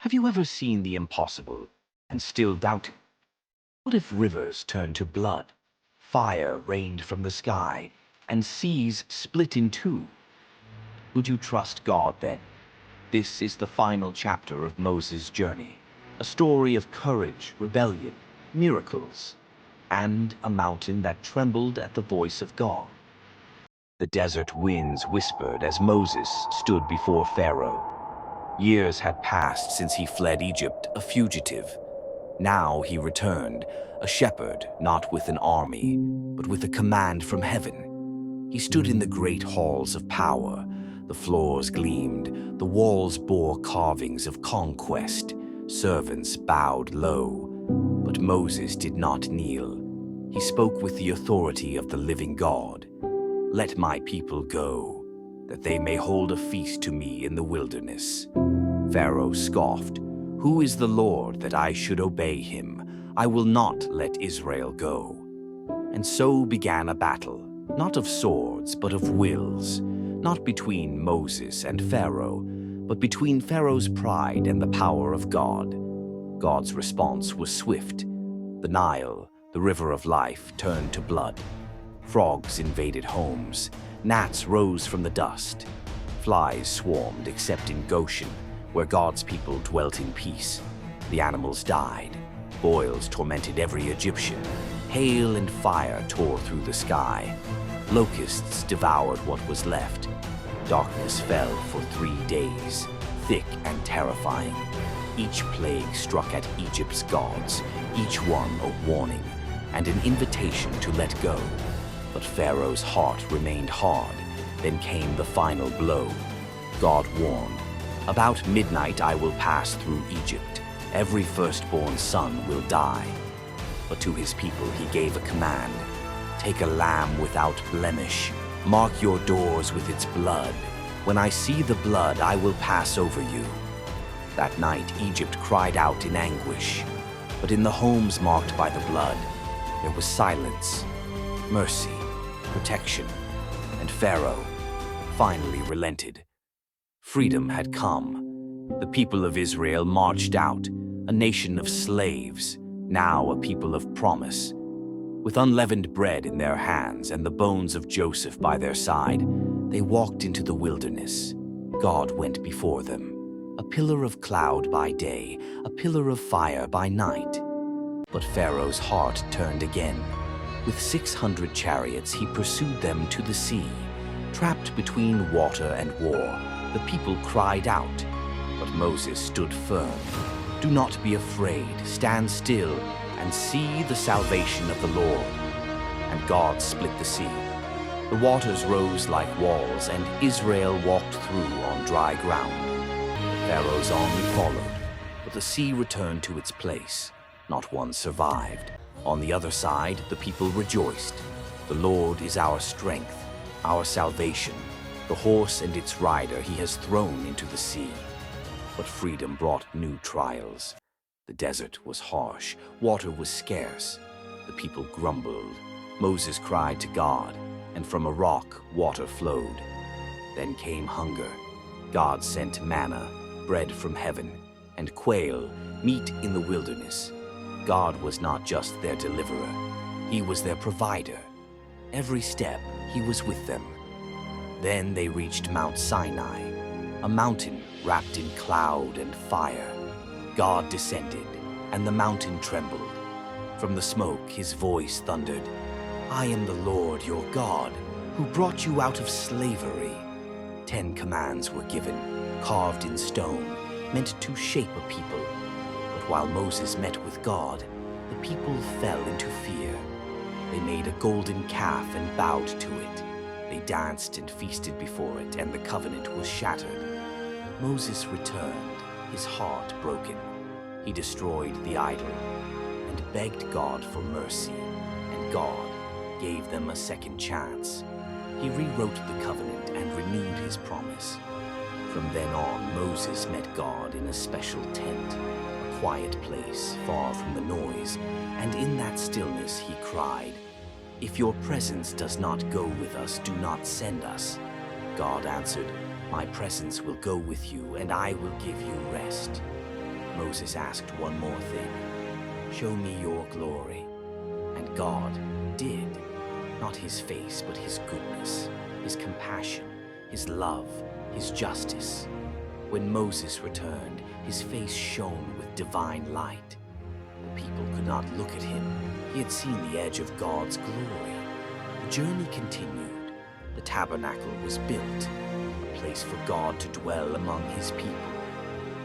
Have you ever seen the impossible and still doubted? What if rivers turned to blood, fire rained from the sky, and seas split in two? Would you trust God then? This is the final chapter of Moses' journey, a story of courage, rebellion, miracles, and a mountain that trembled at the voice of God. The desert winds whispered as Moses stood before Pharaoh. Years had passed since he fled Egypt, a fugitive. Now he returned, a shepherd, not with an army, but with a command from heaven. He stood in the great halls of power. The floors gleamed, the walls bore carvings of conquest. Servants bowed low, but Moses did not kneel. He spoke with the authority of the living God. "Let my people go, that they may hold a feast to me in the wilderness." Pharaoh scoffed, "Who is the Lord that I should obey him? I will not let Israel go." And so began a battle, not of swords, but of wills, not between Moses and Pharaoh, but between Pharaoh's pride and the power of God. God's response was swift. The Nile, the river of life, turned to blood. Frogs invaded homes, gnats rose from the dust. Flies swarmed except in Goshen, where God's people dwelt in peace. The animals died. Boils tormented every Egyptian. Hail and fire tore through the sky. Locusts devoured what was left. Darkness fell for 3 days, thick and terrifying. Each plague struck at Egypt's gods, each one a warning and an invitation to let go. But Pharaoh's heart remained hard. Then came the final blow. God warned, "About midnight I will pass through Egypt. Every firstborn son will die." But to his people he gave a command. "Take a lamb without blemish. Mark your doors with its blood. When I see the blood, I will pass over you." That night Egypt cried out in anguish. But in the homes marked by the blood, there was silence, mercy, protection, and Pharaoh finally relented. Freedom had come. The people of Israel marched out, a nation of slaves, now a people of promise. With unleavened bread in their hands and the bones of Joseph by their side, they walked into the wilderness. God went before them, a pillar of cloud by day, a pillar of fire by night. But Pharaoh's heart turned again. With 600 chariots, he pursued them to the sea. Trapped between water and war, the people cried out. But Moses stood firm. "Do not be afraid. Stand still and see the salvation of the Lord." And God split the sea. The waters rose like walls, and Israel walked through on dry ground. Pharaoh's army followed, but the sea returned to its place. Not one survived. On the other side, the people rejoiced. "The Lord is our strength, our salvation. The horse and its rider he has thrown into the sea." But freedom brought new trials. The desert was harsh, water was scarce. The people grumbled. Moses cried to God, and from a rock water flowed. Then came hunger. God sent manna, bread from heaven, and quail, meat in the wilderness. God was not just their deliverer, he was their provider. Every step, he was with them. Then they reached Mount Sinai, a mountain wrapped in cloud and fire. God descended, and the mountain trembled. From the smoke, his voice thundered, "I am the Lord your God, who brought you out of slavery." 10 commands were given, carved in stone, meant to shape a people. But while Moses met with God, the people fell into fear. They made a golden calf and bowed to it. They danced and feasted before it, and the covenant was shattered. Moses returned, his heart broken. He destroyed the idol and begged God for mercy, and God gave them a second chance. He rewrote the covenant and renewed his promise. From then on, Moses met God in a special tent, a quiet place far from the noise, and in that stillness he cried, "If your presence does not go with us, do not send us." God answered, "My presence will go with you, and I will give you rest." Moses asked one more thing. "Show me your glory." And God did. Not his face, but his goodness, his compassion, his love, his justice. When Moses returned, his face shone with divine light. The people could not look at him. He had seen the edge of God's glory. The journey continued. The tabernacle was built, a place for God to dwell among his people.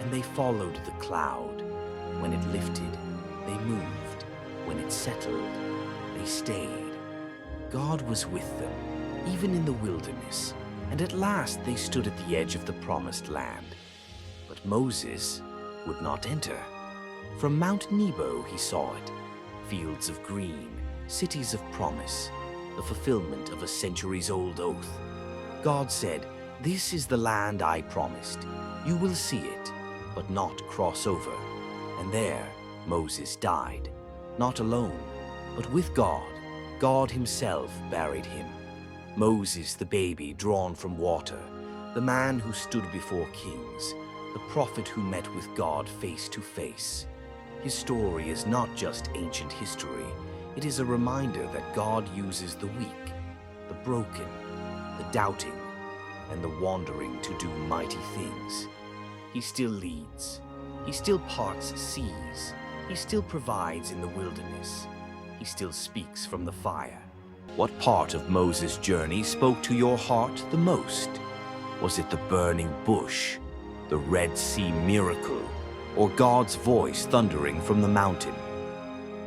And they followed the cloud. When it lifted, they moved. When it settled, they stayed. God was with them, even in the wilderness, and at last they stood at the edge of the promised land. But Moses would not enter. From Mount Nebo he saw it, fields of green, cities of promise, the fulfillment of a centuries-old oath. God said, "This is the land I promised. You will see it, but not cross over." And there Moses died, not alone, but with God. God himself buried him. Moses, the baby drawn from water, the man who stood before kings, the prophet who met with God face to face. His story is not just ancient history. It is a reminder that God uses the weak, the broken, the doubting, and the wandering to do mighty things. He still leads. He still parts seas. He still provides in the wilderness. He still speaks from the fire. What part of Moses' journey spoke to your heart the most? Was it the burning bush, the Red Sea miracle, or God's voice thundering from the mountain?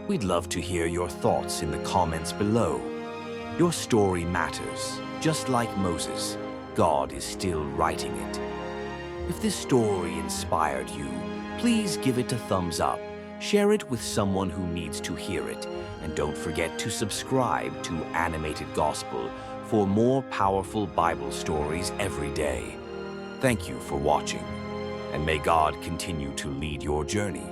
We'd love to hear your thoughts in the comments below. Your story matters. Just like Moses, God is still writing it. If this story inspired you, please give it a thumbs up. Share it with someone who needs to hear it. And don't forget to subscribe to Animated Gospel for more powerful Bible stories every day. Thank you for watching, and may God continue to lead your journey.